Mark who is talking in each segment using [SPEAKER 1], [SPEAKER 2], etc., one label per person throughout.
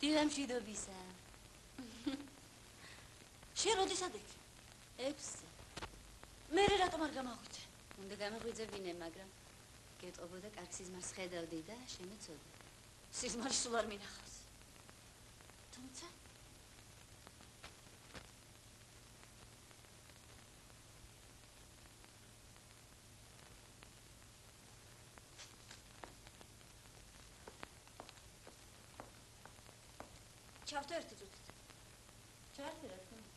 [SPEAKER 1] დილამშვიდობისა. შენ როდესაც იქ? 6-ზე. მე რატომ არ გამაღვიძე? უნდა გამაღვიძებინე, მაგრამ გეტყობოდა კარგ სიზმარს ხედავდი და შემეცოდი. სიზმარი სულ არ მინახავს. თუმცა ჩავთო ერთი წუთით. ჩართე რა თქმა უნდა.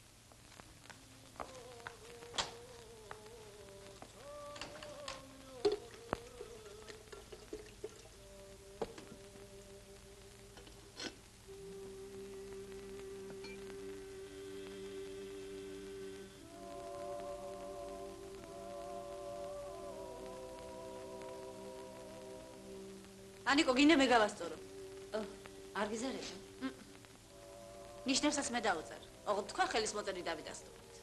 [SPEAKER 1] ანიკო, გინდა მე გავასწორო. არ გიზარება? ნიშნებსაც მე დავუწერ. ოღონდ თქვა ხელის მოწერი დავიდასტურეთ.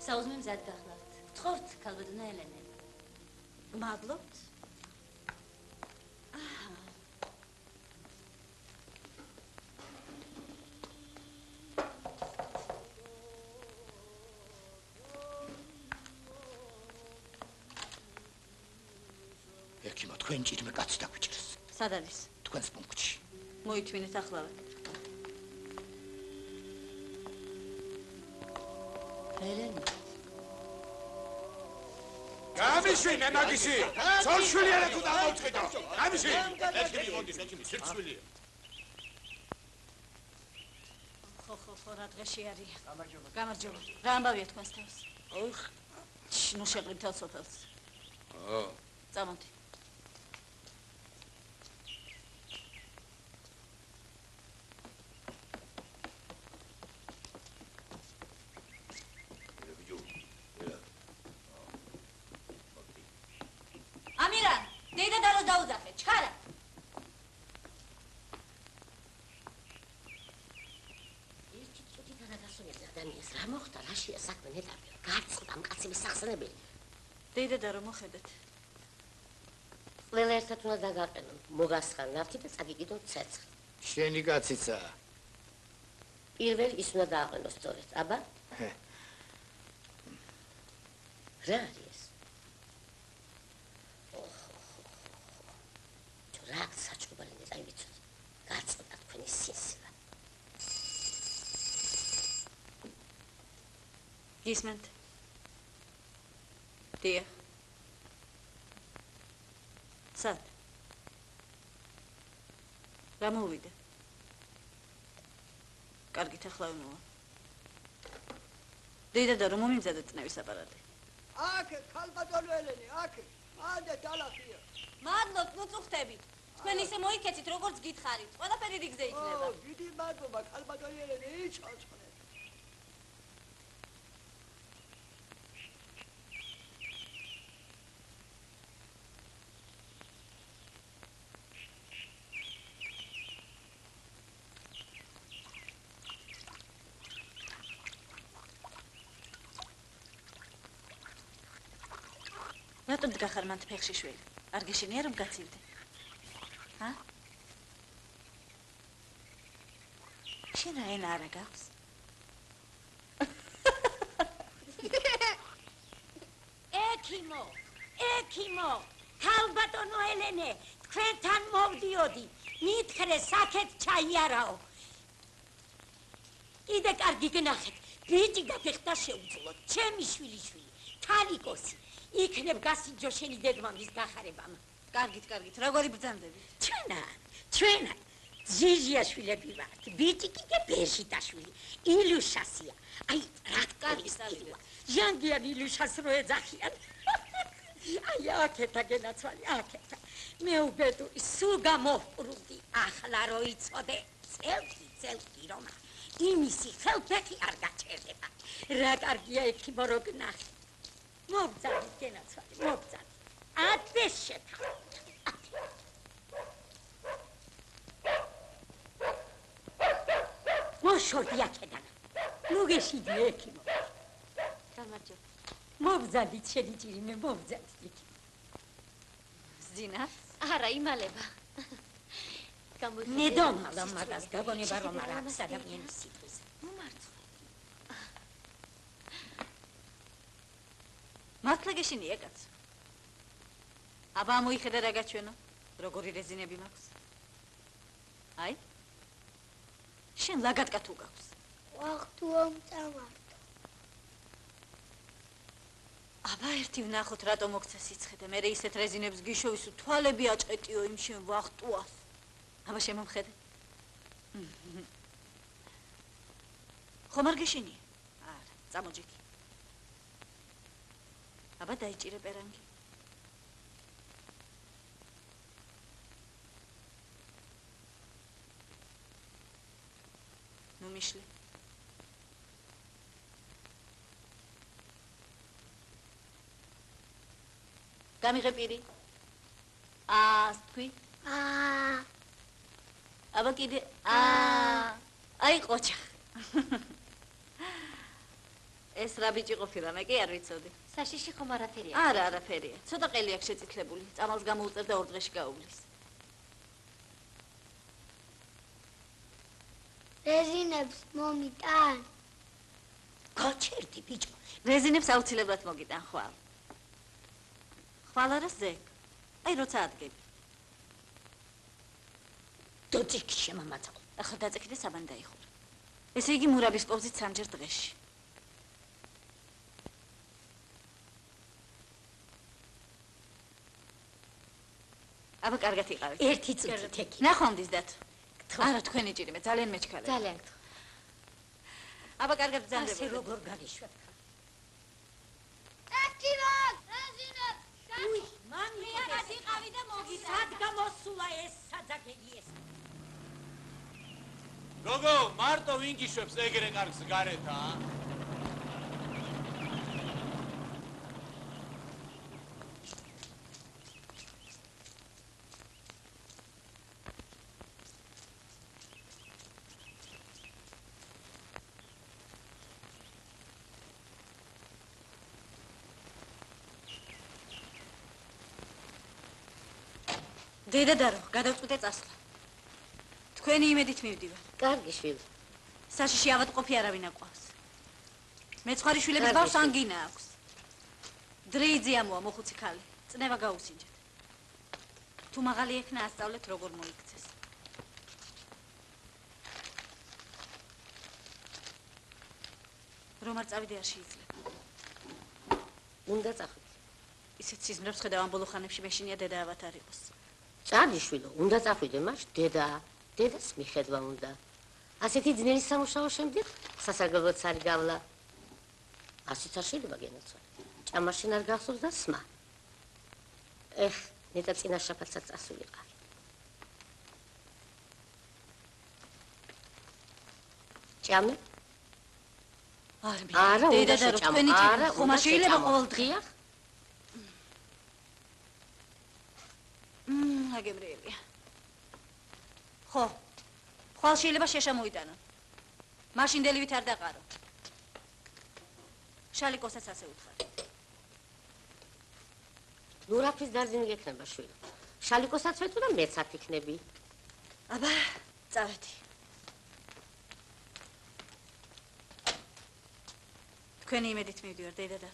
[SPEAKER 1] საუზმე მზად გახლავთ. გთხოვთ, ქალბატონო ელენე. მადლობთ.
[SPEAKER 2] თქვენ ჭირმე კაცი დაგვიჭირს.
[SPEAKER 1] სად არის?
[SPEAKER 2] თქვენს პუნქტში.
[SPEAKER 1] მოითმინეთ ახლავე. ელენე.
[SPEAKER 3] გამიშვი მე მაგისი. ცოლშვილი არა თუ დამოვწყვიტო. გამიშვი. ეხი მოდის, ეხი სირცხვილია.
[SPEAKER 1] ხო, რა დღეში არის? გამარჯობა. რა ამბავია თქვენს თავს? ნუ შეყრიბ თელ სოფელს. წამოდი. დეიდა და რომ მოხედეთ.
[SPEAKER 4] ყველა ერთად უნდა დაგაყენო. მოგასხარ ნავთი და წაგიგიდოთ ცეცხლი.
[SPEAKER 2] შენი კაციცა.
[SPEAKER 4] პირველ ის უნდა დააყენო სწორედ. აბა? რა არის? რა საჭუბალინე წაივიცოთ. გაწყდა თქვენი სისილა.
[SPEAKER 1] გისმენთ? დიახ. სად? რა მოვიდა? კარგით, ახლა ვიმოვა. დეიდა და რომ მომიმზადეთ წნევის აპარატი.
[SPEAKER 5] აქ, ქალბატონო ელენე, აქ. ანდე დალახია.
[SPEAKER 1] მადლობთ, ნუ წუხდები. თქვენ ისე მოიქეცით, როგორც გითხარით. ყველაფერი რიგზე იქნება.
[SPEAKER 5] დიდი მადლობა, ქალბატონო ელენე, იცოცხლე.
[SPEAKER 1] რატომ დგახარ მან ფეხში შვილი? არ გეშინია რომ გაცივდე? ჰა? შენ რა ენა არა გაქვს?
[SPEAKER 4] ექიმო, ქალბატონო ელენე, თქვენთან მოვდიოდი, მითხრე საქეთ ჩაიარაო. კიდე კარგი გნახეთ, ბიჭი გაგეხდა შეუძლოდ, ჩემი შვილიშვილი, თალიკოსი. იქნებ გასინჯო შენი დედმამის გახარებამ.
[SPEAKER 1] კარგით, როგორი ბრძანდები?
[SPEAKER 4] ჩვენა ზიზიაშვილები ვართ. ბიჭი კიდე ბეჟიტაშვილი, ილუშასია. აი, ტრაქტორის პირველ. ჟანგიან ილუშას რო ეძახიან. აი, აკეთა გენაცვალი, აკეთა. მე უბედური სულ გამოვპრუდი. ახლა რო იცოდე, წელკი რომა. იმისი ხელფეხი არ გაჩერდება. რა კარგია ექიმო რო გნახე. მოგძალით გენაცვალი, მოგძალით. ათეს შეთავ. მოშორდი აქედან. ნუ გეშიდი ექიმო.
[SPEAKER 1] გამარჯობა.
[SPEAKER 4] მოგძალით შენი ჭირიმე, მოგძალით.
[SPEAKER 1] ძინა?
[SPEAKER 6] არა, იმალება.
[SPEAKER 4] ნედომალა მაგას გაგონება რომ არ აქვს ადამიანის სიტყვის.
[SPEAKER 1] მომარცხე. მართლა გეშინია კაცო? აბა მოიხედა რა გაჩვენო? როგორი რეზინები მაქვს? აი? შენ ლაგატკა თუ გაქვს?
[SPEAKER 7] ვახტუო მწამართო.
[SPEAKER 1] აბა ერთი ვნახოთ რატო მოგცა სიცხე და მე ისეთ რეზინებს გიშოვისო თვალები აჭყეტიო იმ შენ ვახტუას. აბა შემომხედე. ხომ არ გეშინია? არა, წამოჯექი. აბა დაიჭირე პერანგი. ნუ მიშლი. გამიღე პირი. თქვი? აბა კიდე აი ყოჩა. ეს რა ბიჭი ყოფილა, მე კი არ ვიცოდი.
[SPEAKER 6] საშიში ხომ არაფერია.
[SPEAKER 1] არა, არაფერია. ცოტა ყელი აქვს შეწითლებული. წამალს გამოუწევ და 2 დღეში გაუვლის.
[SPEAKER 7] რეზინებს მომიტან.
[SPEAKER 4] გაჩერდი ბიჭო.
[SPEAKER 1] რეზინებს აუცილებლად მოგიტან ხვალ. ხვალ არა ზეკ. აი როცა ადგები.
[SPEAKER 4] დოწიქი შემამაწავ.
[SPEAKER 1] ახლა დაწექი და საბანი დაიხურა. ესე იგი მურაბის კოვზით 3 ჯერ დღეში. აბა კარგად იყავით.
[SPEAKER 4] ერთი წუთით ეკი.
[SPEAKER 1] ნახვამდის დათო. არა თქვენი ჭირიმე, ძალიან მეჩქარები.
[SPEAKER 6] ძალიან გთხოვ.
[SPEAKER 1] აბა კარგად
[SPEAKER 4] ასე
[SPEAKER 1] ბრძანდებოდი.
[SPEAKER 4] როგორ გაგიშვათ.
[SPEAKER 7] აქტივად! რეზინებს!
[SPEAKER 4] უი, მამი აღარ იყავი და მოგიდა. სად გამოსულა ეს საძაგელი ეს?
[SPEAKER 3] გოგო, მარტო ვინ გიშვებს ეგრე კარგს გარეთ,
[SPEAKER 1] დედა დარო, გადავწყვიტე წასვლა. თქვენი იმედით მივდივარ.
[SPEAKER 6] კარგი შვილი.
[SPEAKER 1] საშიში ავადმყოფი არავინ აყვავს. მეცხვარი შვილების ბავშვს ანგინა აქვს. დრეიძიამოა მოხუცი ქალი. წნევა გაუსინჯეთ. თუ მაღალი ექნა ასწავლეთ როგორ მოიქცეს. რომ არ წავიდე არ შეიძლება.
[SPEAKER 6] უნდა წახვიდე.
[SPEAKER 1] ისეთ სიზმრებს ხედავ ამ ბოლო ხანებში მეშინია დედა ავად არ იყოს.
[SPEAKER 6] ჭადიშვილო, უნდა წახვიდე მას დედას მიხედვა უნდა. ასეთი ძნელი სამუშაო შემდეგ სასარგებლოდ არ გავლა. ასეც არ შეიძლება გენაცვალე. ჭამაშინ არ გახსოვს და სმა. ნეტა წინა შაფათსაც წასულიყავი. ჭამე? არა,
[SPEAKER 1] დედა და თქვენი ჭირა, ხომ არ შეიძლება ყოველდღია? აგებრიელია. ხო. ხვალ შეიძლება შეშა მოიტანო. მაშინდელივით არ დაყარო. შალიკოსაც ასე უთხარი.
[SPEAKER 6] ნუ რაფრის დარძინი გექნება შვილო. შალიკოსაც ვეთუ და მეც არ იქნები.
[SPEAKER 1] აბა, წავედი. თქვენი იმედით მივდივარ, დედა და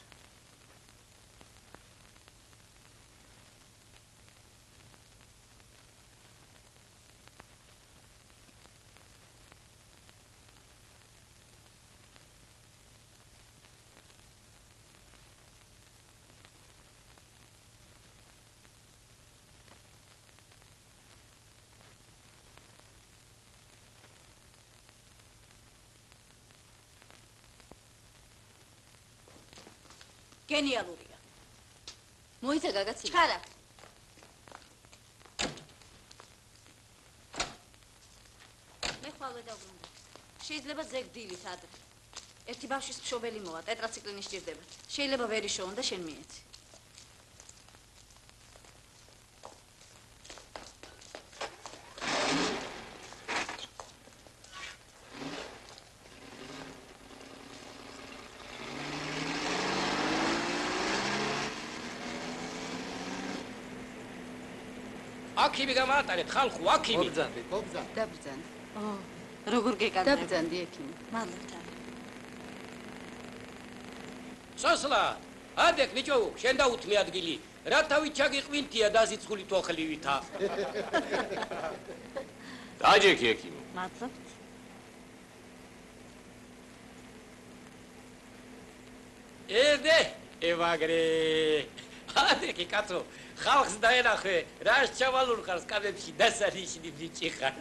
[SPEAKER 1] გენიალურია.
[SPEAKER 6] მოიცა გაგაცილი.
[SPEAKER 1] ჩქარა. მე ხვალე დავბრუნდა. შეიძლება ზეგდილით ადრე. ერთი ბავშვის მშობელი მოვა, ტეტრაციკლინი სჭირდება. შეიძლება ვერ იშოვონ და შენ მიეცი.
[SPEAKER 8] აქიმი გამაატარეთ ხალხო, აქიმი.
[SPEAKER 2] მობძანდით.
[SPEAKER 1] დაბრძან. როგორ გეკადრებ?
[SPEAKER 9] დაბრძანდი ექიმი.
[SPEAKER 1] მადლობთ.
[SPEAKER 8] სოსლა, ადეკ ბიჭო, შენ დაუთმე ადგილი. რა თავი ჩაგიყვინთია დაზიცხული თოხლივითა.
[SPEAKER 3] დაჯექი ექიმო.
[SPEAKER 1] მადლობთ.
[SPEAKER 8] ედე, ევაგრე. ადეკი კაცო, ხალხს დაენახე, რა შევალურ ხარ სკამებში დასანიშნი ბიჭი ხარ.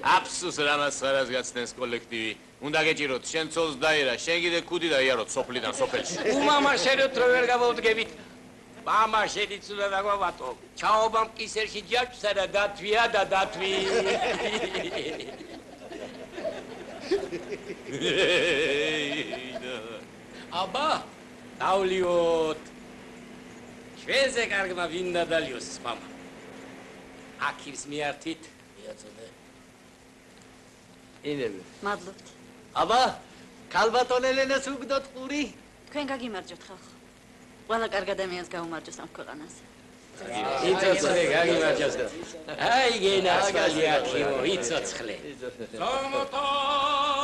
[SPEAKER 3] აფსუს რამას ხარას გაცნეს კოლექტივი. უნდა გეჭიროთ, შენ ცოლს დაერა, შენ კიდე კუდი დაიაროთ სოფლიდან სოფელში.
[SPEAKER 8] უმამა შენოთ რო ვერ გამოვდგებით. მამა შენიც უნდა დაგვავატო. ჩაობამ კისერში ჯაჭვსა და დათვია და დათვი. აბა, დავლიოთ. ჩვენზე კარგმა ვინ დადალიოს მამა. აქირს მიართვით, მიაწოდე.
[SPEAKER 2] ინები.
[SPEAKER 1] მადლობთ.
[SPEAKER 2] აბა, ქალბატონ ელენას უგდოთ ყური.
[SPEAKER 1] თქვენ გაგიმარჯვოთ ხალხო. ყველა კარგ ადამიანს გაუმარჯოს ამ ქვეყანას.
[SPEAKER 8] იცოცხლე გაგიმარჯოს. აი გენასკალი აქიო, იცოცხლე. სამოტარიო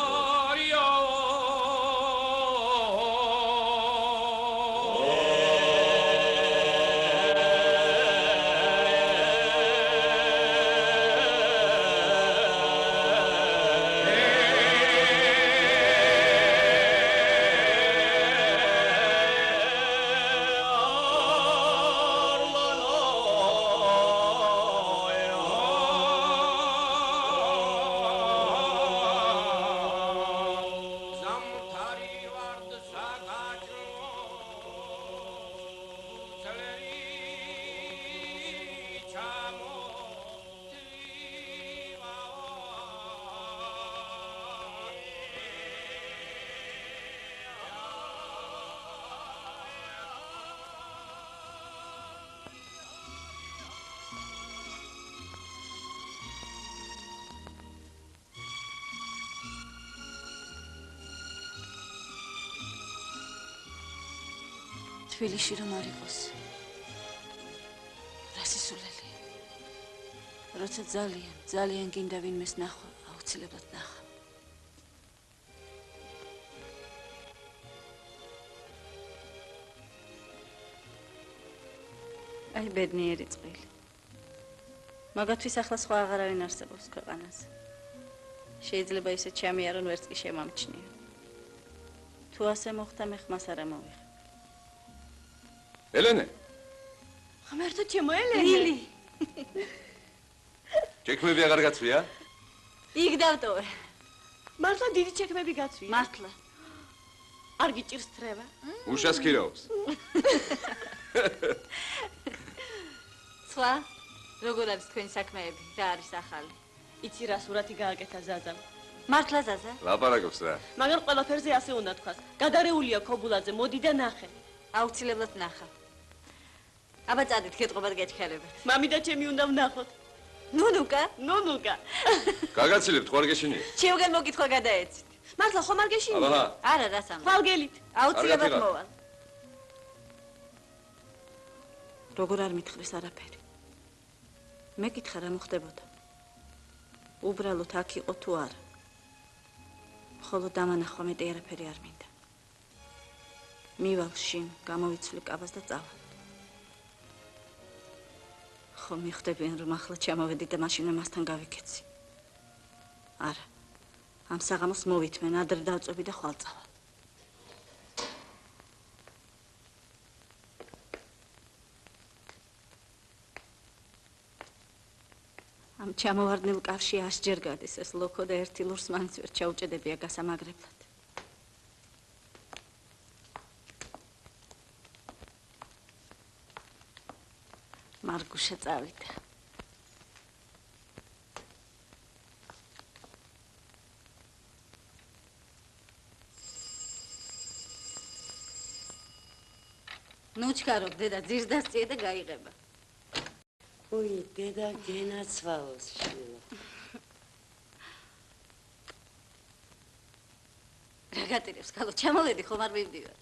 [SPEAKER 1] თბილისში რომ არ იყოს. რა სისულელია. როცა ძალიან გინდა ვინმეს ნახვა, აუცილებლად ნახა. აი ბედნიერი წყვილი. მაგათთვის ახლა სხვა აღარავინ არსებობს ქვეყანაზე. შეიძლება ისე ჩამიარონ ვერც კი შემამჩნიო. თუ ასე მოხდა მე ხმას არ ამოვიღე.
[SPEAKER 3] ელენე,
[SPEAKER 9] ღმერთო ჩემო ელენე.
[SPEAKER 1] ლილი,
[SPEAKER 3] ჩექმები აღარ გაცვია?
[SPEAKER 1] იქ დავტოვე.
[SPEAKER 9] მართლა დიდი ჩექმები გაცვია?
[SPEAKER 1] მართლა.
[SPEAKER 9] არ გიჭირს თრევა?
[SPEAKER 3] უშას ქირაობს.
[SPEAKER 1] სხვა, როგორ არის თქვენი საქმეები? რა არის ახალი?
[SPEAKER 9] იცი რა სურათი გააკეთა ზაზამ.
[SPEAKER 1] მართლა ზაზა?
[SPEAKER 3] ლაპარაკობს რა.
[SPEAKER 9] მაგრამ ყველაფერზე ასე უნდა თქვას. გადარეულია ქობულაძე, მოდი და ნახე.
[SPEAKER 1] აუცილებლად ნახა. აბა წადით, გეტყობათ გეჩქერებათ.
[SPEAKER 9] მამი და ჩემი უნდა ვნახოთ.
[SPEAKER 1] ნუნუკა?
[SPEAKER 9] ნუნუკა.
[SPEAKER 3] გაგაცილებთ, ხوار გეშინია?
[SPEAKER 1] ჩემგან მოგითხვა გადაეცით.
[SPEAKER 9] მართლა ხომ არ გეშინია?
[SPEAKER 3] აბა,
[SPEAKER 1] არა, რა სამა.
[SPEAKER 9] ხვალგელით.
[SPEAKER 1] აუცილებლად
[SPEAKER 3] არ
[SPEAKER 1] მოვალ. როგორ არ მითხრეს არაფერი. მეკითხა რა მოხდებოდა. უბრალოდ აქ იყო თუ არა. მხოლოდ დამანახვა მეტი არაფერი არ მინდა. მივალ შინ, გამოვიცვლი კაბას და წავალ. ხო მიხვდებიან რომ ახლა ჩამოვედი და მაშინვე მასთან გავიქეცი. არა. ამ საღამოს მოვითმენ, ადრე დავწვევი და ხვალ წავალ. ამ ჩამოვარდნილ კავშირში 100 ჯერ გადის ეს ლოქო და ერთი ლურს მაინც ვერ ჩაუჭედებია გასამაგრებლად. მარგუშა წავიდა. ნუ ჩქარობ დედა ძირს დასწიე და გაიღება.
[SPEAKER 6] ой, დედა გენაცვალოს შვილო.
[SPEAKER 1] რა გატირებს, ხალო, ჩამოვედი ხომ არ მივდივარ.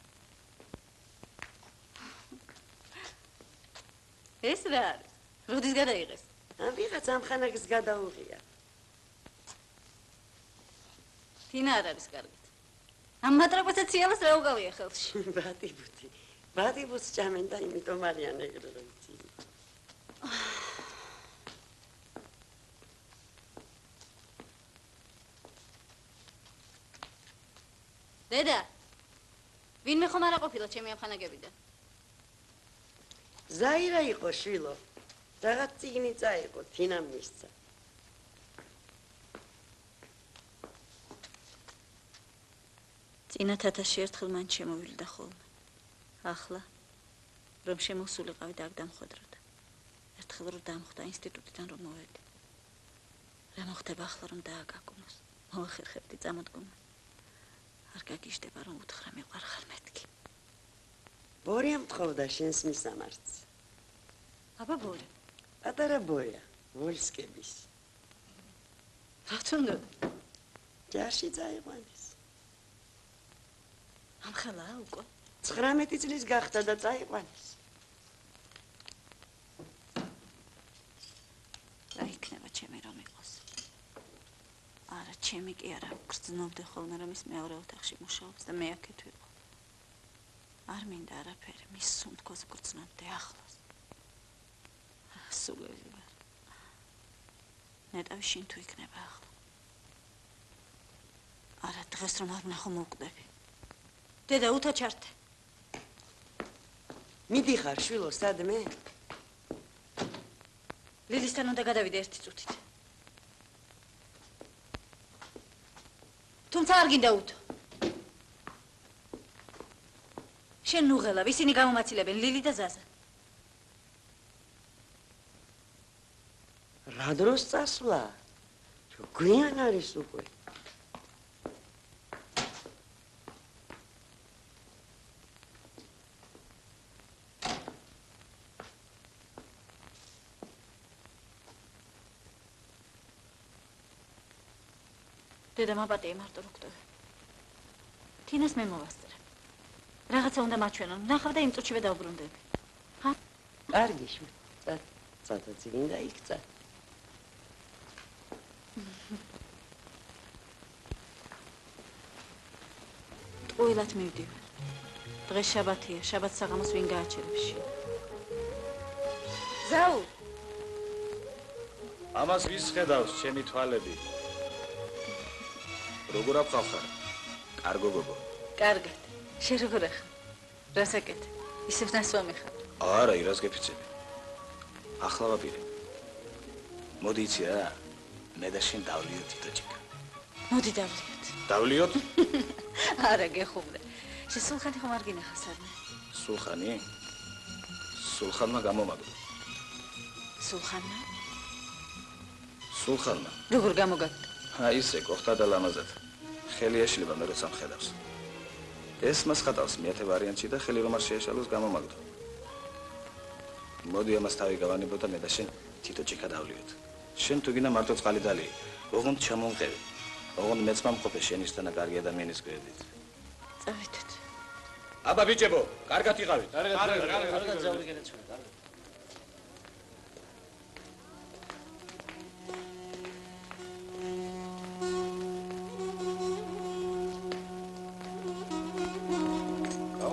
[SPEAKER 1] ეს რა არის? როდის გადაიღეს?
[SPEAKER 10] ამ ვიღაც ამ ხანაგის გადაუღია.
[SPEAKER 1] თინა არ არის კარგით. ამ მატრაკოცა ციალას რა უყავია ხელში?
[SPEAKER 10] ბატიბუს ჭამენ და იმიტომ არიან ეგრე რომ იცი.
[SPEAKER 1] დედა, ვინმე ხომ არ აყოფილა ჩემი ამ ხანაგებიდან?
[SPEAKER 10] ზაირა იყო შვილო. რაღაც წიგნი წაიღო, თინამ მისცა.
[SPEAKER 1] წინა 1000 ერთხელ მან შემოვიდა ხოლმე. ახლა რომ შემოსულიყავი და აქ დამხვედროდა. ერთხელ რომ დამხვდა ინსტიტუტიდან რომ მოვედი. რა მოხდება ახლა რომ დააგაგუნოს? მოვახერხებდი წამოდგომა. არ გაგიჟდება რომ უთხრა მიყვარხარ მეთქი.
[SPEAKER 10] ბორია მთხოვდა შენს მისამართს.
[SPEAKER 1] აბა ბორი.
[SPEAKER 10] პატარა ბორია, ვოლსკების.
[SPEAKER 1] რა თუნდოდა?
[SPEAKER 10] ჯარში წაიყვანეს.
[SPEAKER 1] ამხელა უკვე
[SPEAKER 10] 19 წლის გახდა და წაიყვანეს.
[SPEAKER 1] რა იქნება ჩემი რომ იყოს? არა, ჩემი კი არა, გრძნობდი ხოლმე რომ ის მეორე ოთახში მუშაობს და მე აქეთ ვიყო. არ მინდა არაფერი, მის სუნთქოს გრძნობდი ახლოს. სულელი ვარ. ნეტავი შინ თუ იქნება ახლა. არა, დღეს რომ არ ვნახო მოვკვდები. დედა, უთა ჩართე.
[SPEAKER 10] მიდიხარ შვილო, სადმე?
[SPEAKER 1] ლილისთან უნდა გადავიდე ერთი წუთით. თუმცა არ გინდა უთო. შენ ნუღელავ, ისინი გამომაცილებენ ლილი და ზაზა.
[SPEAKER 10] რა დროს წასვლა? გვიან არის უკვე.
[SPEAKER 1] დედა მაპატია მარტო რო გტოვე. თინას მე მოვასწრე. რაღაცა უნდა მაჩვენონ. ნახავ და იმ წუთშივე დავბრუნდები. ჰა?
[SPEAKER 10] კარგი შვილი. წათა წიგნი და იქ წა.
[SPEAKER 1] ტყუილად მივდივარ. დღეს შაბათია, შაბათს საღამოს ვინ გააჩერებს შენ? ზაუ!
[SPEAKER 11] ამას ვის ხედავს ჩემი თვალები? როგორ აფხავხარ? კარგო გოგო.
[SPEAKER 1] კარგად. შენ როგორ ახლა? რას აკეთე? ისევ დასვამი ხარ.
[SPEAKER 11] არა, ირას გეფიცები. ახლა ვაპირე. მოდი იცი რა, მე და შენ დავლიოთ თითოჭიკა.
[SPEAKER 1] მოდი დავლიოთ.
[SPEAKER 11] დავლიოთ?
[SPEAKER 1] არა, გეხუმრე. შენ სულხანი ხომ არ გინახავს არნე?
[SPEAKER 11] სულხანი? სულხანმა გამომაგდო.
[SPEAKER 1] სულხანმა?
[SPEAKER 11] სულხანმა.
[SPEAKER 1] როგორ გამოგაგდა?
[SPEAKER 11] აი ისე კოხთა და ლამაზად. ხელი ეშლება მე როცა მხედავს. ეს მას ხატავს მეათე ვარიანტში და ხელი რომ არ შეეშალოს გამომაგდო. მოდი ამას თავი გავანებო და მე და შენ თითოჭიკა დავლიოთ. შენ თუ გინდა მარტო წყალი დალიე. ოღონდ ჩამომყევი. ოღონდ მეც მომყოფე შენისთანა კარგი ადამიანის გვერდით.
[SPEAKER 1] წავითეთ.
[SPEAKER 11] აბა ბიჭებო, კარგად იყავით.
[SPEAKER 2] კარგად ზაური გენაცვლე, კარგად.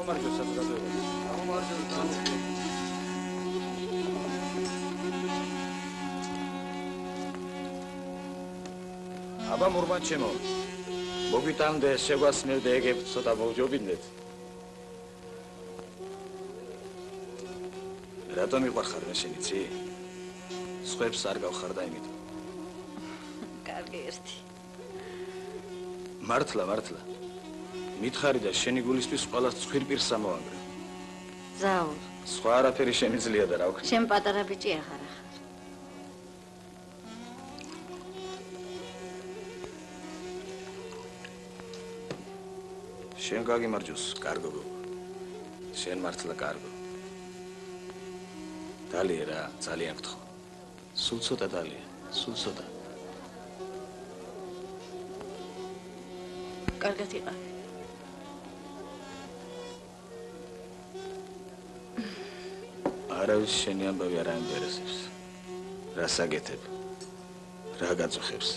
[SPEAKER 11] გამომარჯო საზოგადოება.
[SPEAKER 2] გამომარჯო.
[SPEAKER 11] აბა მურმანჩემო, მოგვიტანდე შეგვასმევდე ეგეც ცოტა მოვჯობინდეთ. რატომ მიყვარხარ მე შენ იცი? სხვებს არ გავხარ და იმიტომ.
[SPEAKER 1] კარგი ერთი.
[SPEAKER 11] მართლა. მითხარი და შენი გულისთვის ყველას ცხვირპირს ამოვანგრე.
[SPEAKER 1] ზაურ.
[SPEAKER 11] სხვა არაფერი შემიძლია და რა ვქნა.
[SPEAKER 1] შენ პატარა ბიჭი ახარ.
[SPEAKER 11] შენ გაგიმარჯოს, კარგო გოგო. შენ მართლა კარგო. დალიე რა, ძალიან გთხოვ. სულ ცოტა დალიე, სულ ცოტა.
[SPEAKER 1] კარგად იყავ.
[SPEAKER 11] არავის შენი ამბავი არ აინტერესებს. რა საგეთებ? რა გაწუხებს?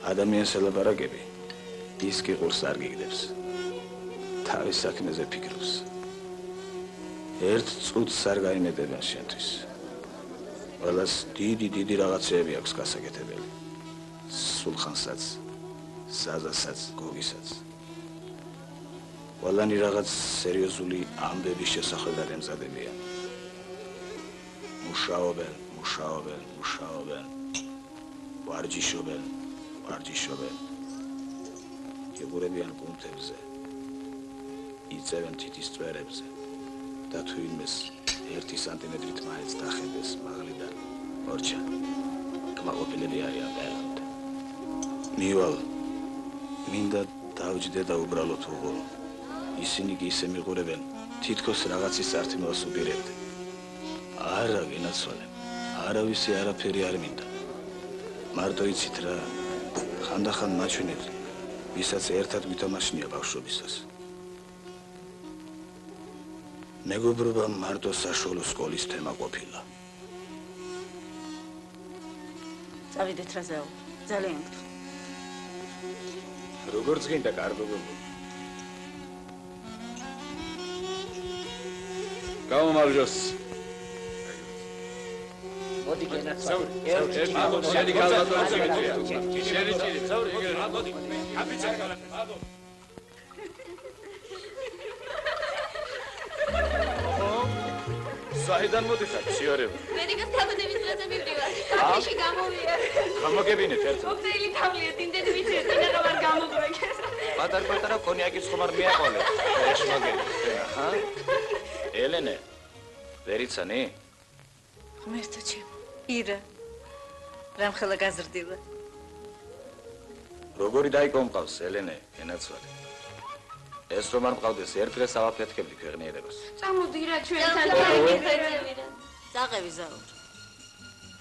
[SPEAKER 11] ადამიანს ელაპარაკები, ის კი ყურს არ გიგდებს. თავის საქმეზე ფიქრობს. ერთ წუთს არ გაიმედებიან შენთვის. ყველას დიდი რაღაცეები აქვს გასაკეთებელი. სულხანსაც, ზაზასაც, გოგისაც. ყველანი რაღაც სერიოზული ამბების შესახებ ემზადებიან. მუშაობენ. ვარჯიშობენ. იგურებიან კუნთებზე. იწევენ თითის წვერებზე. და თუ იმეს 1 სანტიმეტრით მაინც დახევეს მაღლიდან. მორჩა. კმაყოფილები არიან ყველამდე. მივალ. მინდა დავჯდე და უბრალოდ უღო. ისინი კი ისე მიყურებენ, თითქოს რაღაცის წართიმას უპირებდე. არა გენაცვალე. არავისი არაფერი არ მინდა. მარტო იცით რა, ხანდახან მაჩვენეთ, ვისაც ერთად ვითამაშნია ბავშვობისას. მეგობრობა მარტო საშუალო სკოლის თემა ყოფილა.
[SPEAKER 1] წავიდეთ რაზეო, ძალიან გთხოვ.
[SPEAKER 11] როგორც გინდა, კარგო გოგო. გამომარჯოს.
[SPEAKER 8] მოდი გენაცვალე. შენი კალბატონი შემიძლია. შენი ჭირი, წავრი, მოდი. აბიცა კალბატონი.
[SPEAKER 11] საიდან მოდიხარ, შიარება?
[SPEAKER 7] მედიკოს თამადების დღეზე მივდივარ. კაფეში გამოვიარ.
[SPEAKER 11] გამოგებინეთ ერთად.
[SPEAKER 7] ოქტეილი თავლია, დინდეთ ვიცი, დინდა რომ არ გამოგვეკეს.
[SPEAKER 11] პატარ-პატარა კონიაკის ხომარ მიაყოლე. ეს მაგერი. აჰა. ელენე. ვერიცანი?
[SPEAKER 1] ღმერთოჩი. ირა. რამხელა გაზრდილა.
[SPEAKER 11] როგორი დაიკო მყავს, ელენე, ენაცვალე. ეს რომ არ მყავდეს ერთ დღეს ავაფეთქებდი ქვეყნიერებას.
[SPEAKER 7] წამოდი რა ჩვენთან დაიგეთ.
[SPEAKER 1] წაყევი ზაურ.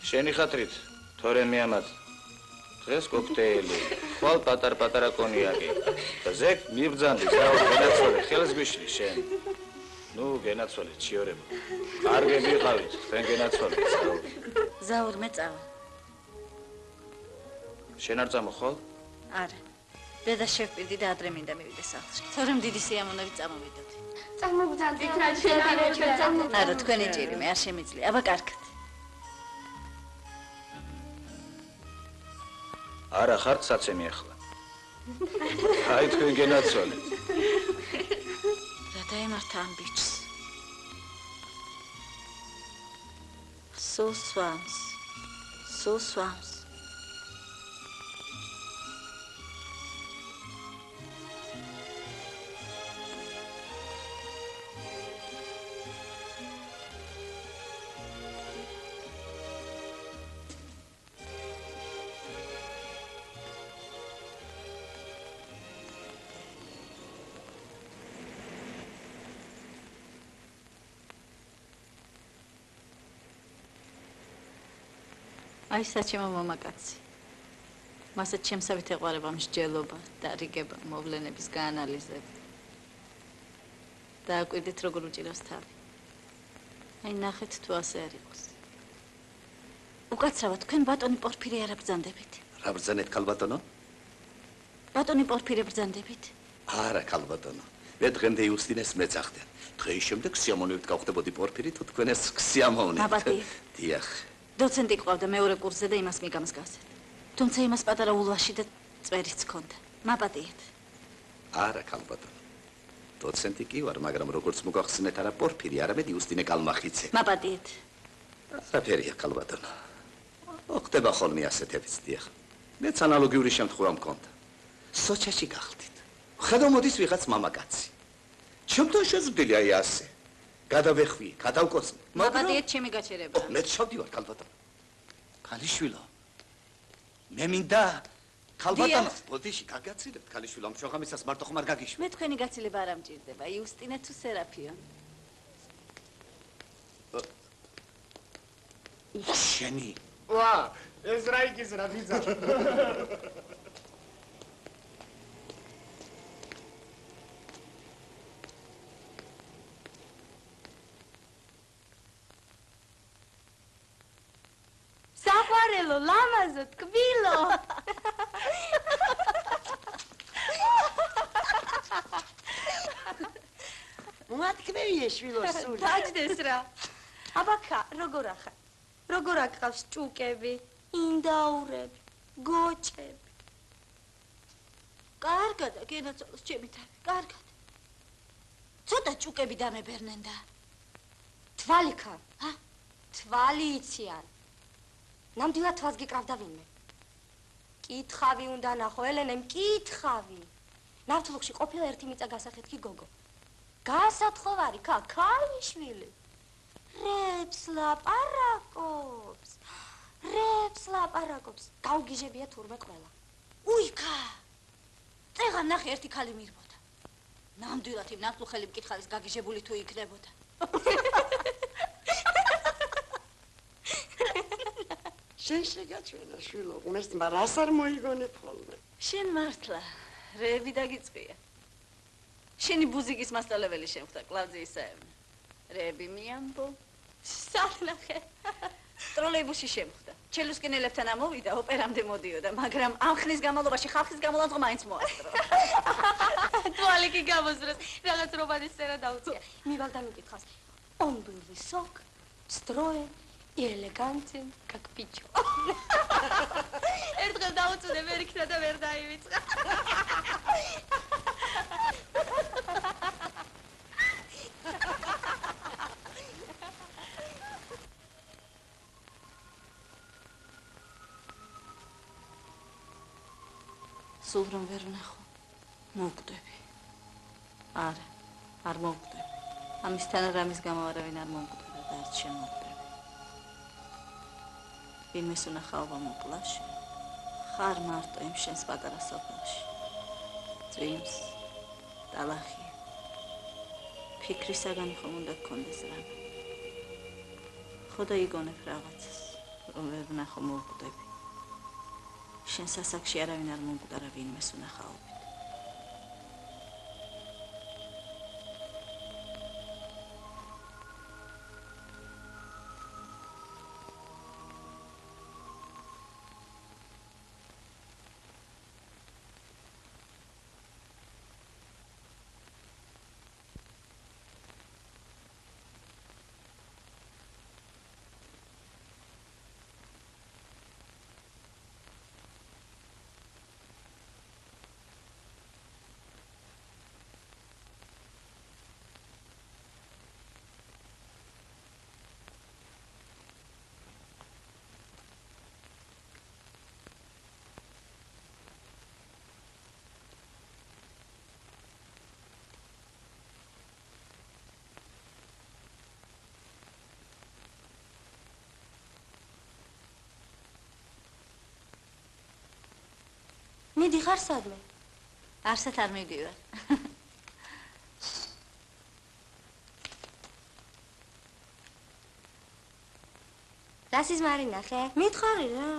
[SPEAKER 11] შენი ხათრით, თორე მეამად. დღეს კოქტეილი, ხვალ პატარ-პატარა კონიაკი. და ზეგ მიბრძანდი, ზაურ, ენაცვალე, ხელს გვიშლი შენ. ნუ გენაცვალე, ჩიორება. კარგები იყავით, თქვენ გენაცვალე, ზაურ.
[SPEAKER 1] ზაურ მე წავა.
[SPEAKER 11] შენ არ წამოხვალ?
[SPEAKER 1] არა. დედა შევპირდი და ადრე მინდა მივიდე სახლში. თორემ დიდი სიამოვნებით წამოვიდოდი.
[SPEAKER 7] წამოგძანდით რა ჩვენ
[SPEAKER 1] არა, თქვენი ჭირი მე არ შემიძლია. აბა კარგად.
[SPEAKER 11] არა ხარ საცემი ახლა. აი თქვენ გენაცვალე.
[SPEAKER 1] რა დაემართა ამ ბიჭს? სულ swams. აი საჩემო მამაკაცი. მასაც ჩემსავით ეყვარება მსჯელობა, დარიგება, მოვლენების გაანალიზება. დააკვირდით როგორ უჭირავს თავი. აი ნახეთ თუ ასე არ იყოს. უკაცრავად თქვენ ბატონი პორფირი არ აბრძანდებით.
[SPEAKER 12] რა ბრძანეთ ქალბატონო?
[SPEAKER 1] ბატონი პორფირი ბრძანდებით.
[SPEAKER 12] არა ქალბატონო. მე დღემდე იუსტინეს მეძახდე. დღეის შემდეგ სიამოვნებით გავხდებოდი პორფირი თუ თქვენ ეს სიამოვნებით.
[SPEAKER 1] ნაბატი.
[SPEAKER 12] დიახ.
[SPEAKER 1] დოცენტი ყავდა მეორე კურსზე და იმას მიგამსგავსეთ. თუმცა იმას პატარა ულვაში და წვერიც ჰქონდა. მაპატიეთ.
[SPEAKER 12] არა ქალბატონო. დოცენტი კი ვარ, მაგრამ როგორც მოგახსენეთ, არა პორფირი, არამედ იუსტინე კალმახიცე.
[SPEAKER 1] მაპატიეთ.
[SPEAKER 12] არაფერია ქალბატონო. ხდება ხოლმე ასეთებიც, დიახ. მეც ანალოგიური შემთხვევა მქონდა. სოჩაში გახდით. ხედავ მოდის ვიღაც მამაკაცი. ჩემთან შეზრდილი აი ასე. გადავეხვი, გადავკოცნი.
[SPEAKER 1] მაპატიეთ ჩემი გაჩერება.
[SPEAKER 12] მე ჩავდივარ ქალბატონო. ქალიშვილო. მე მინდა ქალბატონო, ბოდიში გაგაცილებთ ქალიშვილო, ამ შოღამისას მარტო ხომ არ გაგიშვი.
[SPEAKER 1] მე თქვენი გაცილება არ ამჭირდება, იუსტინე თუ სერაფიო.
[SPEAKER 12] შენი.
[SPEAKER 8] ვა, ეს რა იქის რა ვიზა.
[SPEAKER 7] სიყვარელო, ლამაზო, ტკბილო.
[SPEAKER 10] მოათქმევიე შვილო სული.
[SPEAKER 7] დაჯდეს რა. აბაკა, როგორ ახარ? როგორ აკყავს ჭუკები, ინდაურები, გოჭები?
[SPEAKER 1] კარგად, გენაცვალოს ჩემი თავი, კარგად. ცოტა ჭუკები დამებერნენ და
[SPEAKER 7] თვალი ხარ? თვალი იციან. ნამდვილად თვალს გიკრავდა ვინმე. კითხავი უნდა ნახო, ელენე, მკითხავი. ნავთლუხში ყოფილა ერთი მიწა გასახეთქი გოგო. გასათხოვარი ქა, ქალიშვილი. რებს ლაპარაკობს. გაუგიჟებია თურმე ყველა.
[SPEAKER 1] უიქა! წეღან ნახე ერთი ქალი მირბოდა. ნამდვილად იმ ნავთლუხელი მკითხავის გაგიჟებული თუ იქნებოდა.
[SPEAKER 10] შენ შეგაჩვენა შვილო, უმესტმა რას არ მოიგონებ ხოლმე?
[SPEAKER 1] შენ მართლა, რეები დაგიწვია. შენი ბუზიკის მასწავლებელი შემხვდა კლავზიის საევნე. რეები მიამბო.
[SPEAKER 7] სანახე.
[SPEAKER 1] ტროლეიბუსში შემხვდა. ჩელუსკინელებთან ამოვიდა, ოპერამდე მოდიოდა, მაგრამ ამ ხნის განმავლობაში ხალხის გამოლანძღვა მაინც მოასწრო.
[SPEAKER 7] თვალი კი გამოსდროს, რაღაც რობანის წერა დაუწია. მივალ და მიკითხავს. Он был высок, строен и элегантен, как пичо. ერთხელ დაუწუნე, ვერ იქნა და ვერ დაივიწყა.
[SPEAKER 1] სულ რომ ვერ ვნახო, მოვკვდები. არა, არ მოვკვდები. ამისთან რამის გამო არავინ არ მომკვდება და არც შენ მოვკვდები. ვინმეს უნახაობა მოკლაში, ხარ მარტო იმ შენს პატარა სოფელში. წვიმს, დალახია. ფიქრისაგანი ხომ უნდა გქონდეს რამე. ხო და იგონებ რაღაცას, რომ ვერ ვნახო მოვკვდები. შენ სასაკში არავინ არ მომკვდარა ვინმეს უნახაობით.
[SPEAKER 7] მიდიხარ სადმე?
[SPEAKER 1] არსად არ მივდივარ.
[SPEAKER 7] რასიზმარი ნახე? მითხარი რა.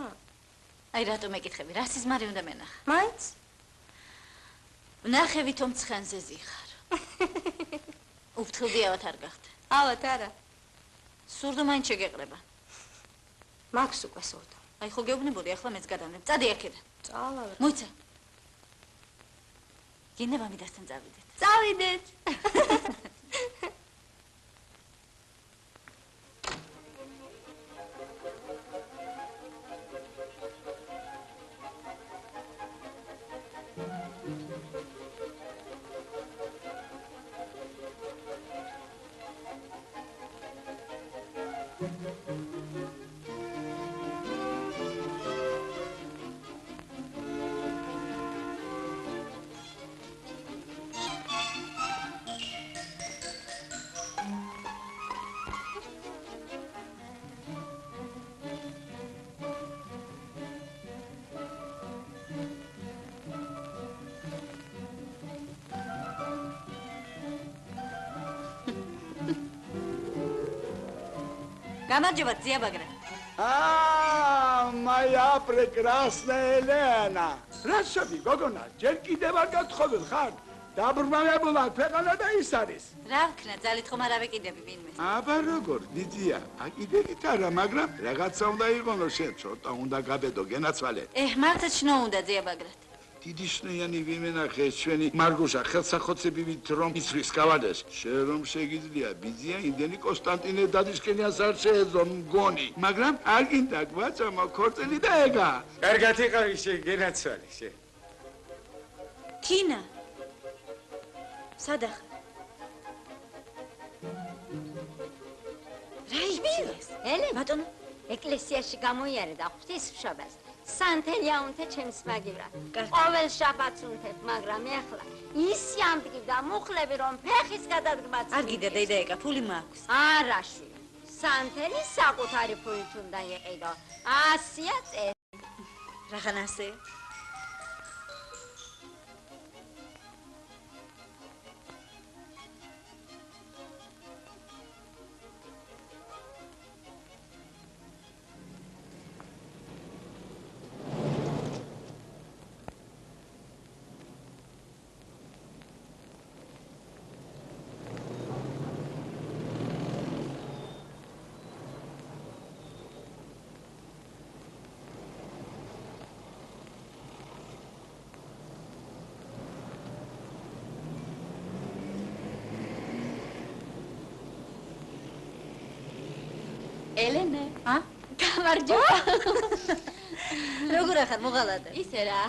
[SPEAKER 1] აი რატომ ეკითხები? რასიზმარი უნდა მენახა.
[SPEAKER 7] მაინც?
[SPEAKER 1] ვნახე ვითომ ცხენზე ზიხარ. უფრთხილდიავად არ გახდა.
[SPEAKER 7] ალბათ არა.
[SPEAKER 1] სურდო მაინც შეგეყრება.
[SPEAKER 7] მაქვს უკვე სურდო.
[SPEAKER 1] აი ხო გეუბნებოდი, ახლა მეც გადავნებ. წადი აქედან.
[SPEAKER 7] წავალ.
[SPEAKER 1] მოიცა. გინდა მამიდასთან წავიდეთ.
[SPEAKER 7] წავიდეთ.
[SPEAKER 1] გამარჯობა, ძიაბაგრა.
[SPEAKER 5] моя прекрасная Елена. Расები, გოგონა, ჯერ კიდევ არ გათხოვილ ხარ?
[SPEAKER 13] დაბრმავებულად ქვეყანა და ის არის.
[SPEAKER 1] რა ვქნა, ძალით ხომ არ ავეკიდები ვინმე.
[SPEAKER 13] აბა როგორ, დიდია, აკიდებით არა, მაგრამ რაღაცა უნდა იყოს, რომ შენ ცოტა უნდა გაბედო, გენაცვალე.
[SPEAKER 1] მართლა შნო უნდა ძია ბაგრატ.
[SPEAKER 13] დიდი შნიანი ვიმენახე ჩვენი მარგუშა ხელსახოცებივით რომ იცრის კავადეს. შენ რომ შეგიძლია ბიძია იმდენი კონსტანტინე დადიშკენიას არ შეეძლო მგონი, მაგრამ არ გინდა გვაწამო ქორწილი და ეგა.
[SPEAKER 8] კარგად იყავი შენ გენაცვალე შენ.
[SPEAKER 1] თინა. სადახ?
[SPEAKER 4] რა იბილეს? ელე ბატონო, ეკლესიაში გამოიარე და ღვთისმშობელს. სანთელია უნდა ჩემს მაგივრად. ყოველ შაბათს უნთებ, მაგრამ ეხლა ისი ამდგიდა მუხლები რომ ფეხის გადადგმაც.
[SPEAKER 1] არ გიდე დედა ეკა, ფული მაქვს.
[SPEAKER 4] არაში. სანთელი საკუთარი ფულით უნდა იყიდო. 100-ია წელი.
[SPEAKER 1] რახან ასე? ელენე, გამარჯობა. როგორ ახარ მოღალატე? ისე რა.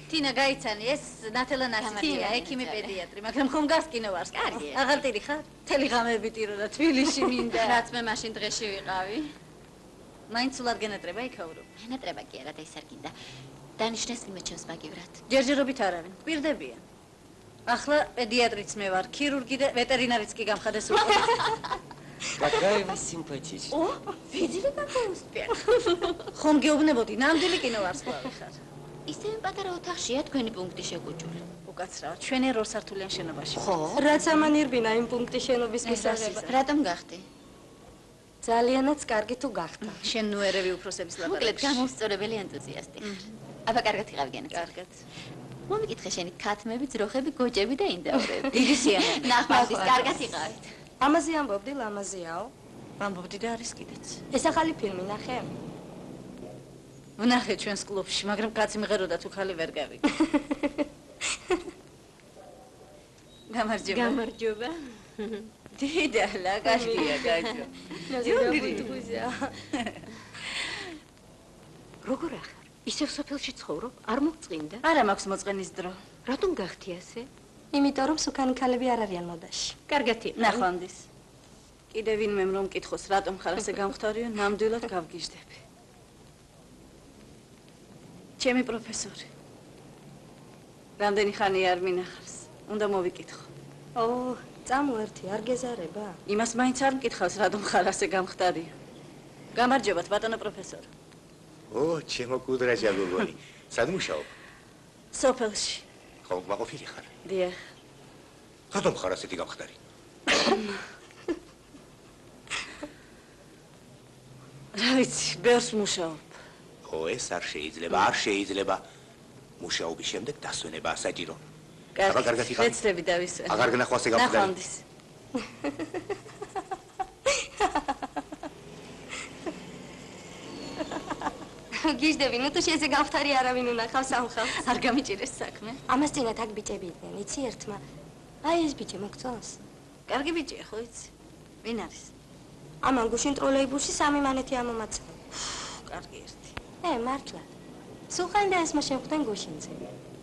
[SPEAKER 1] თინა გაიცანი, ეს ნათელანასია, ექიმი პედიატრი, მაგრამ ხომ გავს კინოვარს? კარგია. აღარ ხარ? თელი ღამეები ტირო და თბილისში მინდა. რაც მე მაშინ დღეში ვიყავი. მაინც სულ არ გენატრება იქაურო.
[SPEAKER 6] ენატრება კი არა და ის არ გინდა. დანიშნეს ვინმე ჩემს მაგივრად.
[SPEAKER 1] ჯერჯერობით არ არის, გვირდებიან. ახლა პედიატრიც მე ვარ, ქირურგი და ვეტერინარიც კი გამხადეს უკვე.
[SPEAKER 10] Какая вы симпатичная.
[SPEAKER 1] О, видели, какой успех. ხომ გეუბნებოდი, ნამდვილი კინოვარსკვლავი ხარ.
[SPEAKER 6] ისევ პატარა ოთახშია თქვენი პუნქტი შეგუჭული.
[SPEAKER 1] უკაცრავად, ჩვენ 2 სართულიან შენობაში.
[SPEAKER 7] ხო, რაც ამან ირბინა იმ პუნქტის შენობის მისაღება.
[SPEAKER 1] რატომ გახდი?
[SPEAKER 7] ძალიანაც კარგი თუ გახდა.
[SPEAKER 1] შენ ნუერევი უფროსების ლაპარაკი.
[SPEAKER 6] მოკლედ გამოუსწორებელი ენთუზიასტი. აბა კარგად იყავი გენაც.
[SPEAKER 1] კარგად.
[SPEAKER 6] მომიკითხე შენი ქათმები, ძროხები, გოჭები და ინდავრები.
[SPEAKER 1] დიდი სიამოვნებით.
[SPEAKER 6] ნახმარდის კარგად იყავით.
[SPEAKER 7] ამაზე ამბობდი, ლამაზიაო.
[SPEAKER 1] ამბობდი და არის კიდეც.
[SPEAKER 7] ეს ახალი ფილმი ნახე?
[SPEAKER 1] ვნახე ჩვენს კლუბში, მაგრამ კაცი მღეროდა თუ ხალი ვერ გავიგე. გამარჯობა.
[SPEAKER 7] გამარჯობა.
[SPEAKER 1] დიდა ლაკაშკია გაჯო.
[SPEAKER 6] როგორ ახარ? ისევ სოფელში ცხოვრობ? არ მოგწინდა?
[SPEAKER 1] არა მაქვს მოწყენის დრო.
[SPEAKER 6] რატომ გახდი ასე?
[SPEAKER 7] იმიტომ რომ სუკანი ქალები არ არიან მოდაში.
[SPEAKER 1] კარგად იყო. ნახვამდის. კიდე ვინმემ რომ მკითხოს, რატომ ხარ ასე გამختارიო, ნამდვილად გავგიჟდები. ჩემი პროფესორი. რამდენი ხანია არ მინახავს. უნდა მოვიკითხო.
[SPEAKER 7] ო, წამოერთი, არ გეზარება?
[SPEAKER 1] იმას მაინც არ მკითხავს, რატომ ხარ ასე გამختارიო. გამარჯობათ, ბატონო პროფესორი.
[SPEAKER 14] ო, ჩემო კუდრაჟა გოგონი. სად მუშაობ?
[SPEAKER 1] სოფელში.
[SPEAKER 14] ხომ გვაყოფილი ხარ?
[SPEAKER 1] დიახ.
[SPEAKER 14] რატომ ხარ ასეთი გამხდარი?
[SPEAKER 1] რა ვიცი, ბევრს მუშაობ.
[SPEAKER 14] ო, ეს არ შეიძლება, არ შეიძლება. მუშაობის შემდეგ დასვენება ასაჭირო. აბა კარგად იყავი.
[SPEAKER 1] ვეცდები დავისვენ.
[SPEAKER 14] აღარ გნახო ასე გამხდარი.
[SPEAKER 1] ნახვამდის.
[SPEAKER 7] გიჟდები, ნუ თუ შეზე გავხტარი არავინ უნახავს ამხავს.
[SPEAKER 1] არ გამიჭირეს საქმე?
[SPEAKER 7] ამას წინათ აქ ბიჭები იყვნენ, იცი ერთმა. აი ეს ბიჭი მოგწონს?
[SPEAKER 1] კარგი ბიჭია, ხო იცი? ვინ არის?
[SPEAKER 7] ამან გუშინ ტროლეიბუსში 3 მანეთი ამომაცა.
[SPEAKER 1] კარგი ერთი.
[SPEAKER 7] მართლა. სულხანი და ესმა შევხვდნენ გუშინზე.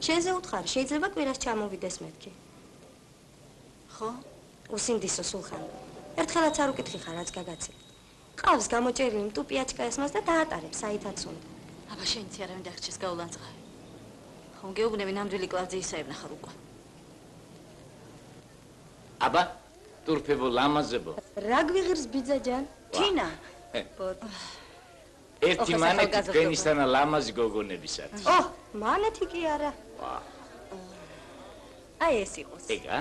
[SPEAKER 7] შენზე უთხარი, შეიძლება კვირას ჩამოვიდეს მეთქი.
[SPEAKER 1] ხო?
[SPEAKER 7] უსინდისო სულხანი. ერთხელაც არ უკითხი ხარ, რაც გაგაცილე. ყავს გამოჭერილი მტუპიაჩკა ესმას და დაატარებს საითაც უნდა.
[SPEAKER 1] აბა შენიცი არავინ დაგრჩეს გავლანწყავი. ხომ გეუბნები ნამდვილი კლავზე ისაებნა ხარ უკვე.
[SPEAKER 3] აბა, ტურფებო ლამაზებო.
[SPEAKER 7] რა გვიღირს ბიძაჯან?
[SPEAKER 1] თინა.
[SPEAKER 3] ერთი მანეთი თქვენისთანა ლამაზი გოგონებისათვის.
[SPEAKER 7] ო, მანეთი კი არა.
[SPEAKER 1] აი ეს იყოს.
[SPEAKER 3] ეგა?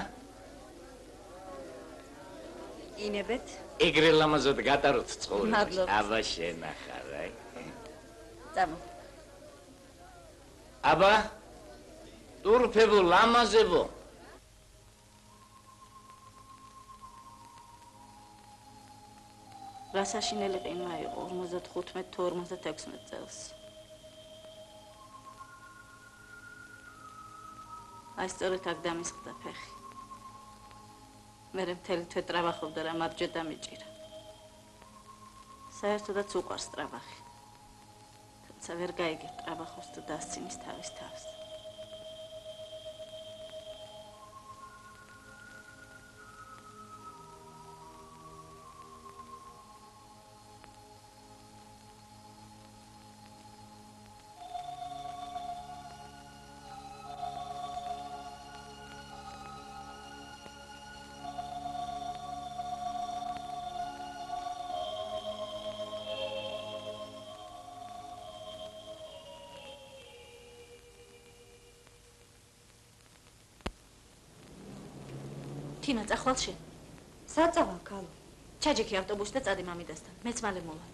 [SPEAKER 1] ინებეთ?
[SPEAKER 3] ეგრე ლამაზად გატაროთ ცხოვრება.
[SPEAKER 1] მადლობა.
[SPEAKER 3] აბა შენახარ, აი.
[SPEAKER 1] წამო.
[SPEAKER 3] აბა, ტურფებო ლამაზებო.
[SPEAKER 9] რა საშინელი ყინვა იყო 55 თუ 56 წელს. აი სწორედ აქ დამისხდა ფეხი. მერე მთელი თვე ტრაბახობდა რა მარჯვე დამიჭირა. საერთოდაც უყვარს ტრაბახი. თუმცა ვერ გაიგებ ტრაბახოს თუ დასცინის თავის თავს. თინა წახვალ შენ.
[SPEAKER 7] საწავალ ქალო.
[SPEAKER 9] ჩაჯექი ავტობუსი და წადი მამიდასთან. მეც მალე მოვა.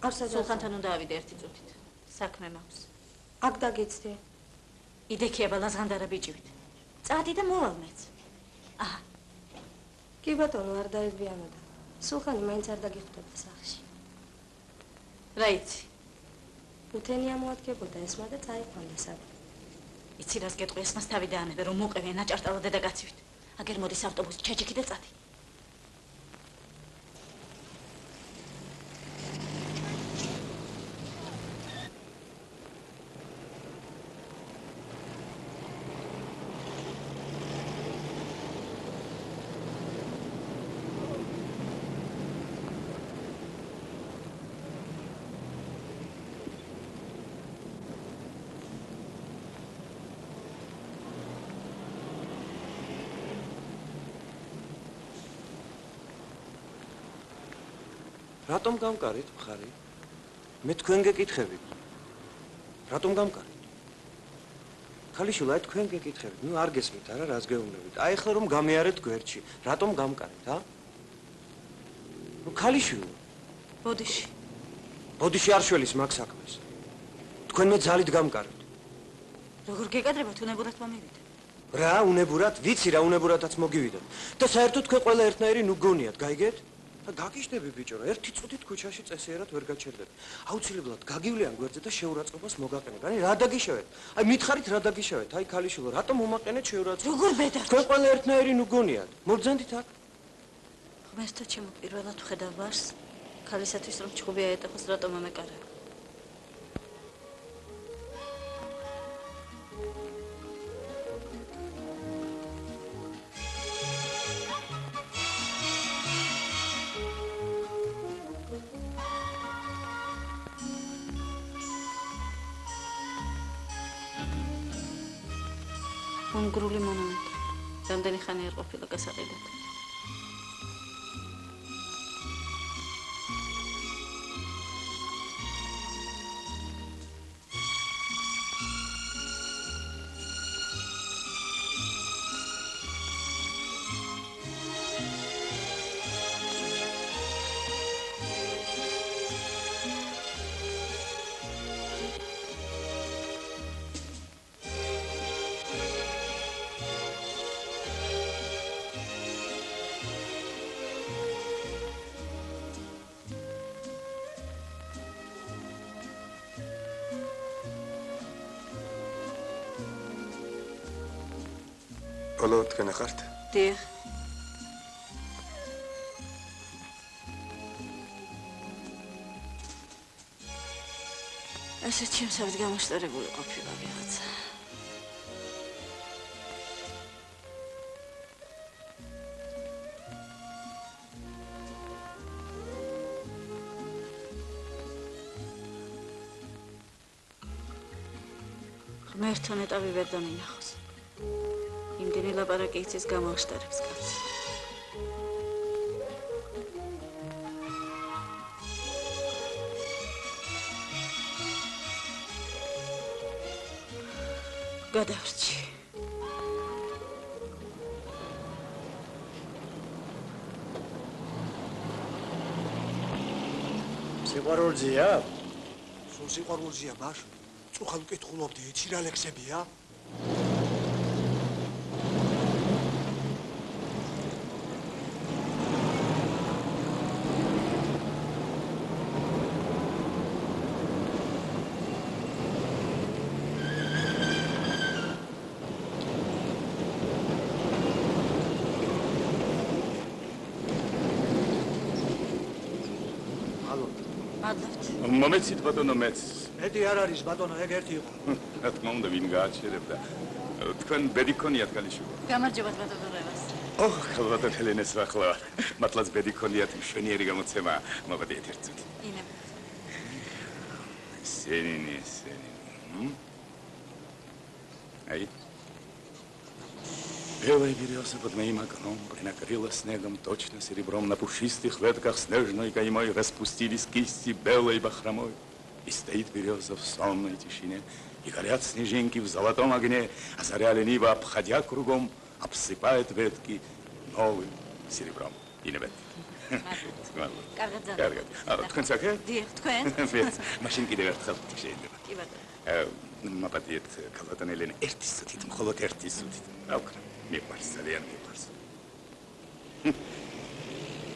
[SPEAKER 7] არ საძახვალ.
[SPEAKER 9] სულხანთან უნდა ავიდე ერთი წუთით. საქმე მაქვს.
[SPEAKER 7] აქ დაგეცდე.
[SPEAKER 9] იდექია ბალანსღანდარა ბიჭივით. წადი და მოვალ მეც. აჰა.
[SPEAKER 7] კი ბატონო, არ დაეძბიანო და. სულხანი მაინც არ დაგიხვდება სახლში.
[SPEAKER 9] რა იცი?
[SPEAKER 7] უთენი ამოადგებოდა ესმა და წაიყვანდა სად.
[SPEAKER 9] იცი რას გეტყვი ესმას თავი დაანებე რომ მოყევიან აჭარტალა დედაკაცივით. აგერ მოდის ავტობუსი ჩაჯექი და წადი.
[SPEAKER 15] რატომ გამკარით მხარი? მე თქვენ გეკითხებით. რატომ გამკარით? ქალიშვილა, თქვენ გეკითხებით. ნუ არ გესმით არა რას გეუბნებით. აი ახლა რომ გამეარეთ გვერდში, რატომ გამკარით, ა? ნუ ქალიშვილა.
[SPEAKER 9] ბოდიში.
[SPEAKER 15] ბოდიში არ შველის მაგ საქმეს. თქვენ მე ძალით გამკარით.
[SPEAKER 9] როგორ გეკადრებათ უნებურად მომივიდეთ?
[SPEAKER 15] რა უნებურად? ვიცი რა უნებურადაც მოგივიდეთ. და საერთოდ თქვენ ყველა ერთნაირი ნუ გონიათ, გაიგეთ? გაგიშნები ბიჭო რა, ერთი წუთით ქუჩაში წესიერად ვერ გაჩერდეთ. აუცილებლად გაგივლიან გვერდზე და შეურაცხყოფას მოგაყენეთ. აი რა დაგიშევეთ? აი მითხარით რა დაგიშევეთ? აი ქალიშვილო, რატომ მომაყენეთ შეურაცხყოფას?
[SPEAKER 9] როგორ ბედარ?
[SPEAKER 15] თქვენ ყველა ერთნაირი ნუ გონიათ. მოგძანდით აქ?
[SPEAKER 9] ღმერთო ჩემო პირველად ვხედავ ვარს. ქალისათვის რომ ჩხუბი აეტახოს რატომ ამეკარა? უნგრული მონუმენტი. რამდენი ხანი არ ყოფილა გასაყიდად.
[SPEAKER 15] ბოლო თქვენ ახართ?
[SPEAKER 9] დიახ. ასე ჩემსავით გამოსწორებული ყოფილა ვიღაცა. ღმერთო ნეტავი ვერ დამინახოს. იმდენი ლაპარაკი იცის გამოაშტარებს კაცს. გადავრჩი.
[SPEAKER 15] სიყვარულზეა? სულ სიყვარულზეა, ბაშო. წუხან მკითხულობდი, იცი რა ლექსებია? მადლობთ.
[SPEAKER 9] მადლობთ.
[SPEAKER 13] მომეცით ბატონო მეც.
[SPEAKER 15] მეტი არ არის ბატონო, ეგ ერთი იყო.
[SPEAKER 13] რა თქმა უნდა, ვინ გააჩერებდა. თქვენ ბედი ქონიათ კალიშვილი?
[SPEAKER 9] გამარჯობათ ბატონო რევას.
[SPEAKER 13] ოჰ, ქალბატონ ჰელენეს ვახლავ. მართლაც ბედი ქონიათ მშვენიერი გამოცემა. მოგდიეთ ერთ წუთი.
[SPEAKER 9] ინებ.
[SPEAKER 13] სენინი. Эй. Белой березы под моим окном принакрыло снегом, точно серебром. На пушистых ветках снежной каймой распустились кисти белой бахромой. И стоит береза в сонной тишине, и горят снежинки в золотом огне, а заря лениво, обходя кругом, обсыпает ветки новым серебром. И небет.
[SPEAKER 9] კარგად.
[SPEAKER 13] თქვენ საკეთ?
[SPEAKER 9] დიახ, თქვენ?
[SPEAKER 13] მაშინ კიდევ ერთხელ შეიძლება.
[SPEAKER 9] კი ბატონო.
[SPEAKER 13] მაპატიეთ ქალბატონ ელენე ერთი სუთით, მხოლოდ ერთი სუთით. რა ვქნა? მიყვარს, ძალიან მიყვარს.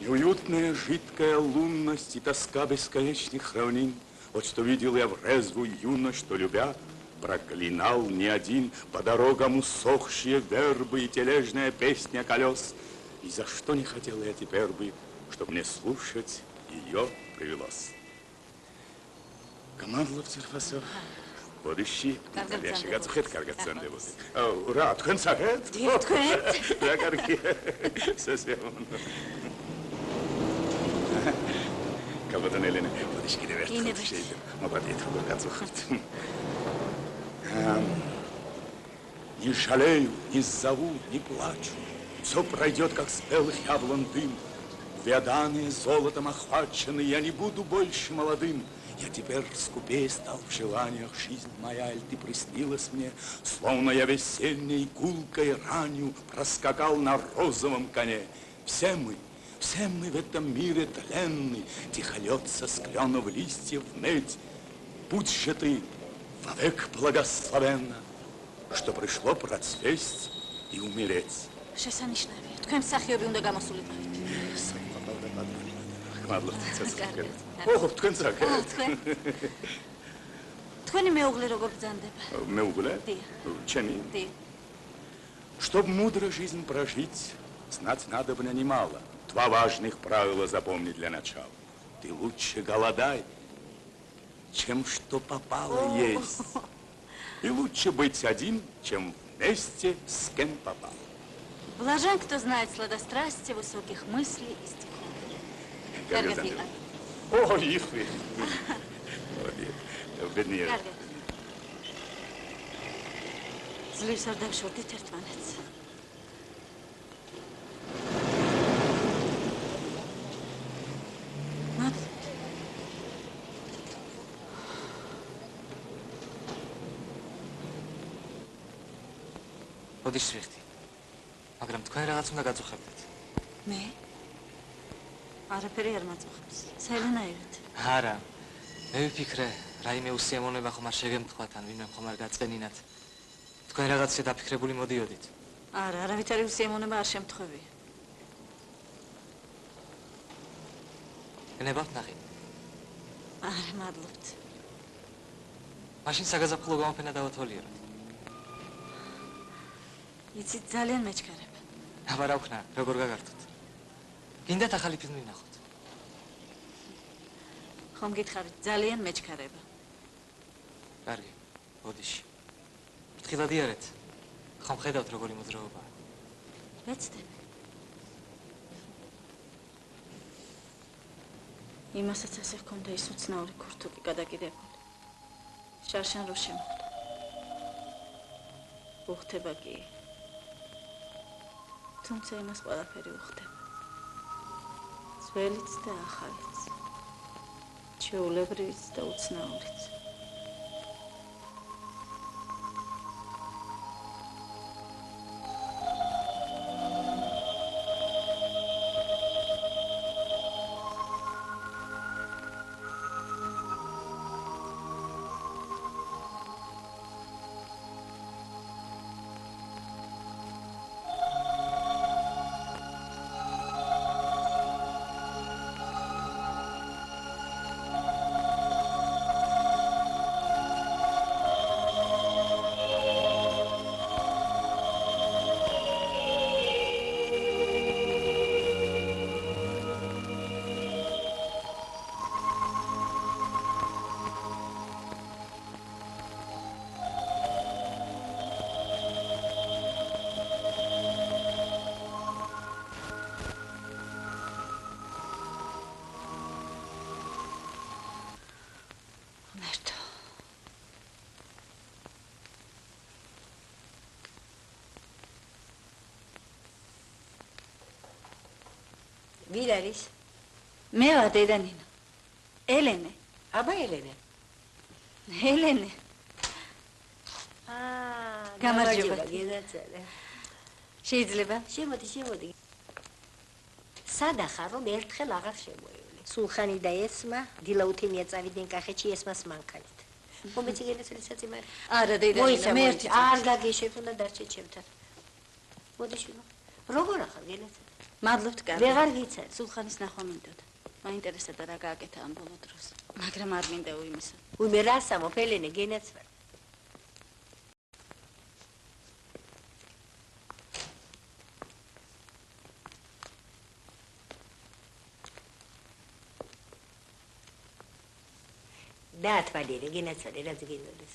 [SPEAKER 13] Неуютная, жидкая лунность и тоска бесконечных равнин. Вот что видел я в резвую юность, что, любя, проклинал не один по дорогам усохшие вербы и тележная песня колес. И за что не хотел я теперь бы, чтоб мне слушать ее привелось. Командовал Церфасов. Будущий, настоящий гацухет каргацанделус. Ура, თქვენ საკეთ?
[SPEAKER 9] დიახ, თქვენ?
[SPEAKER 13] რა კარგი. совсем. Кабатон Елена, будущий კიდევ ერთხელ შეიძლება. მოგადიეთ როგორ გაწუხებთ. Не жалею, не зову, не плачу. Все пройдет, как спелых яблон дым. Увяданные золотом охвачены, я не буду больше молодым. Я теперь скупее стал в желаниях, жизнь моя, аль ты приснилась мне, словно я весенней гулкой ранью проскакал на розовом коне. Все мы в этом мире тленны, тихо льется с кленов листьев медь. Будь же ты вовек благословенна, что пришло процвесть и умереть.
[SPEAKER 9] შესანიშნავია. თქვენ მსახიობი უნდა გამოსულიყავით.
[SPEAKER 13] მადლობთ, ცეცხლებით. ოჰ, თქვენ საკეთ?
[SPEAKER 9] თქვენ. თქვენი მეუღლე როგორ ბრძანდება?
[SPEAKER 13] Მეუღле? Ჩემი?
[SPEAKER 9] Дия.
[SPEAKER 13] Чтоб мудро жизнь прожить, знать надобно немало. Два важных правила запомни для начала. Ты лучше голодай, чем что попало есть. И лучше быть один, чем вместе с кем попало.
[SPEAKER 9] Блажен, кто знает сладострастие высоких мыслей и стихов.
[SPEAKER 13] Კარგად. ოჰ, იხვი. ბედნიერი.
[SPEAKER 9] კარგად. ძლივს არ დავშორდით ერთმანეთს. მადლობთ.
[SPEAKER 15] როდის ვიხდი? მაგრამ თქვენ რაღაც უნდა გაწუხებდეთ.
[SPEAKER 9] მე? არაფერი არ მაწუხებს. საერთოდ.
[SPEAKER 15] არა. მე ვიფიქრე, რაიმე უსიამოვნება ხომ არ შეგემთხვათ ან ვინმე ხომ არ გაწენინათ. თქვენ რაღაცზე დაფიქრებული მოდიოდით.
[SPEAKER 9] არა, არავითარი უსიამოვნება არ შემთხვევია.
[SPEAKER 15] ენებავთ ნახი.
[SPEAKER 9] არა, მადლობთ.
[SPEAKER 15] მაშინ საგაზაფხულო გამოფენა დავათვალიეროთ.
[SPEAKER 9] იცით, ძალიან მეჩქარება.
[SPEAKER 15] აბა რა ვქნა, როგორ გაგართოთ? გინდათ ახალი ფილმი ვნახოთ?
[SPEAKER 9] ხომ გითხარით, ძალიან მეჩქარება.
[SPEAKER 15] კარგი, ბოდიში. ფრთხილად იარეთ. ხომ ხედავთ როგორი მოძრაობაა?
[SPEAKER 9] ვეცდები. იმასაც ასე ჰქონდა ის უცნაური ქურთუკი გადაკიდებული. შარშან რო შემოხვდა. უხდება კი. თუმცა იმას ყველაფერი უხდება. ძველიც და ახალიც. ჩვეულებრივიც და უცნაურიც.
[SPEAKER 6] ვინ არის?
[SPEAKER 9] მე ვარ დედა ნინო. ელენე.
[SPEAKER 6] აბა ელენე.
[SPEAKER 9] ელენე. გამარჯობა.
[SPEAKER 6] გენაცვალე.
[SPEAKER 9] შეიძლება?
[SPEAKER 6] შემოდი. სადახარ რომ ერთხელ აღარ შემოევლე. სულხანი და ესმა დილაუთენია წავიდნენ კახეთში ესმას მანქანით. მომეცი გენაცვალე საწიმარი.
[SPEAKER 9] არა დედა ნინო, მე ერთი
[SPEAKER 6] არ გაგეშებ უნდა დარჩეთ ჩემთან. მოდი შვილო. როგორ ახარ გენაცვალე?
[SPEAKER 9] მადლობთ კარგი.
[SPEAKER 6] ვეღარ ვიცარ.
[SPEAKER 9] სულხანის ნახვა მინდოდა. მაინტერესებდა რა გააკეთა ამ ბოლო დროს. მაგრამ არ მინდა უიმისა.
[SPEAKER 6] უიმე რა სამოფ ელენე გენაცვალე. დაათვალიერე გენაცვალე რაც გინდოდეს.